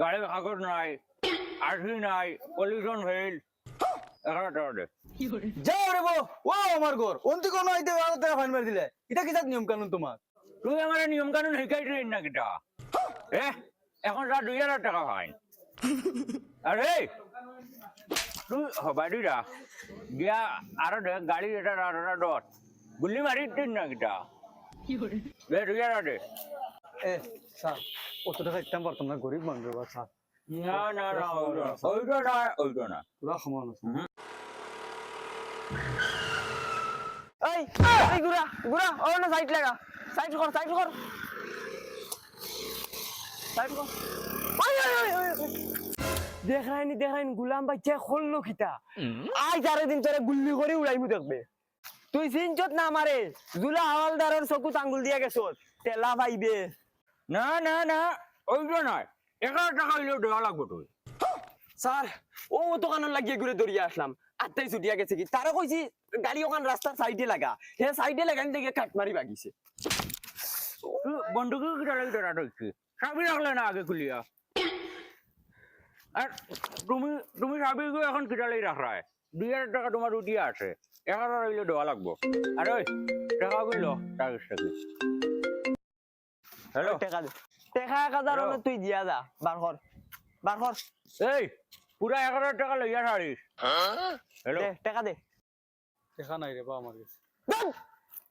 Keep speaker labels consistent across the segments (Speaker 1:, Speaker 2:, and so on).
Speaker 1: গাড়ির কাগজ নাই, আরসি নাই, পলিউশন ফেল, 11 টাকা দে।
Speaker 2: যাও রে বো ও আমার ঘর অন্তি কোন আইতে 1000 টাকা ফাইন মার দিলে এটা কি নিয়ম কানুন তোমার
Speaker 1: তুই আমার নিয়ম কানুন শিখাইছিস না কিটা? এখন যা 2000 টাকা ফাইন। আরে তুই হবাড়ি যা গিয়া আরো দেখ গাড়ি এটা ডট গুলি মারি দিন না কিটা? দে 2000 দে।
Speaker 2: এ স্যার কত টাকা ইতাম পারতাম না গরিব মানুষ বা স্যার
Speaker 1: না না না ওইটা না
Speaker 2: পুরা সমান আছে
Speaker 3: এই এই গুড়া গুড়া ও না সাইড লাগা সাইড কর সাইড কর সাইড কর দেখাইনি গুলাম বাচ্চা খোললো খিতা আই চারে দিন তোরে গুল্লি করে উড়াইমু দেখবে তুই সিনচত না মারে জুলা হাওলদারের চকুত আঙ্গুল দিয়া গেছ তেলা পাইবে
Speaker 1: না না না ওইটা নয় 11 টাকা হইলেও দেওয়া লাগবে তুই।
Speaker 3: স্যার ও দোকানের লাগিয়ে ঘুরে দৌড়িয়ে আসলাম আত্মাই ছুটিয়া গেছে কি তারা কইছি গাড়ি ওখান রাস্তার সাইডে লাগা হে সাইডে লাগান দেখে কাট মারি বাগিছে
Speaker 1: বন্ধুকে কিটা লাগি ধরা ধরছি চাবি রাখলে না আগে খুলিয়া আর তুমি তুমি চাবি এখন কিটা লাগি রাখায় 2000 টাকা তোমার উঠিয়া আছে 11 হইলে দেওয়া লাগবো। আর ওই টাকা গুলো টাকা হ্যালো
Speaker 3: টাকা দে টাকা 1000 হলে তুই দিয়া যা বার কর
Speaker 1: এই পুরা 11 টাকা লইয়া ছাড়িস। হ্যালো
Speaker 3: দে টাকা দে
Speaker 2: টাকা নাই রে বা আমার কাছে
Speaker 3: দেন,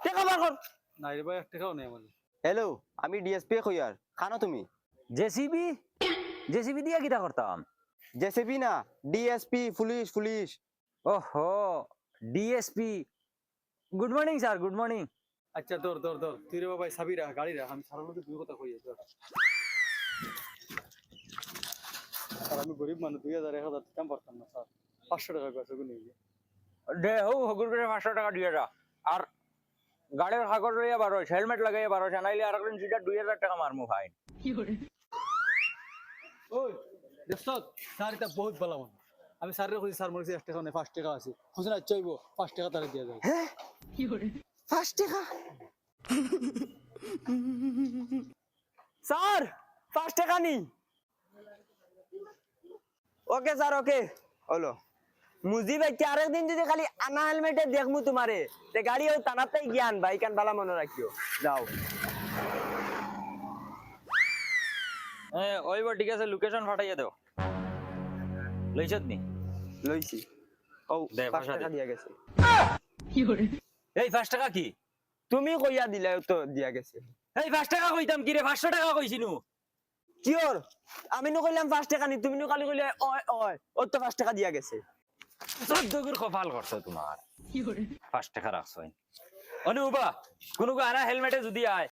Speaker 3: টাকা বার কর
Speaker 2: নাই রে বা 1 টাকাও নেই আমার
Speaker 4: হ্যালো আমি ডিএসপি কইয়ার খানো তুমি
Speaker 1: জেসিবি দিয়া কিটা করতাম?
Speaker 4: জেসিবি না ডিএসপি পুলিশ
Speaker 1: ওহো DSP good morning sir good morning.
Speaker 2: আচ্ছা দর তুই রে বাবা চাবি রাখ গাড়ি রাখ আমি সারা লোকে দুই কথা কই আর আমি গরিব মানুষ 2000 1000 ইতাম পারতাম না স্যার 500 টাকা কইছে গুনি
Speaker 1: দে হগুর করে 500 টাকা দিয়ে যা। আর গাড়ির কাগজ লইয়া বারো হেলমেট লাগাইয়া বারো নাইলে আর একদিন সিধা 2000 টাকা মারমু ফাইন।
Speaker 2: ওই দেখছত স্যার এটা বহুত ভালো মানুষ আমি স্যারের কইছি স্যার মরছি 1 টাকা নেই 5 টাকা আছে খুশি না চাইবো 5 টাকা তারে দিয়া যায়
Speaker 3: 5 টাকা স্যার 5 টাকা নি ওকে স্যার ওকে
Speaker 4: হলো
Speaker 3: মুজি ভাই আরেকদিন যদি খালি আনা হেলমেটে দেখমু তোমারে তে গাড়িও টানাতেই জ্ঞান ভাই কান বালা মনে রাখিও যাও
Speaker 1: ওইবার ঠিক আছে লোকেশন ফাটাইয়া দাও। লইছত নি?
Speaker 4: লইছি ও
Speaker 1: দে
Speaker 4: 5 টাকা দিয়া গেছে
Speaker 1: এই 5 টাকা কি?
Speaker 3: তুমি কইয়া দিলে তো দিয়া গেছে
Speaker 1: এই 5 টাকা কইতাম কি রে 500 টাকা কইছিনু।
Speaker 3: কিওর আমি নো কইলাম 5 টাকা নি তুমি নো খালি কইলে ওই ও তো 5 টাকা দিয়া গেছে
Speaker 1: 14 গুর কপাল করছো তোমার 5 টাকা রাখছো অনুবা কোনো আনা হেলমেটে যদি আয়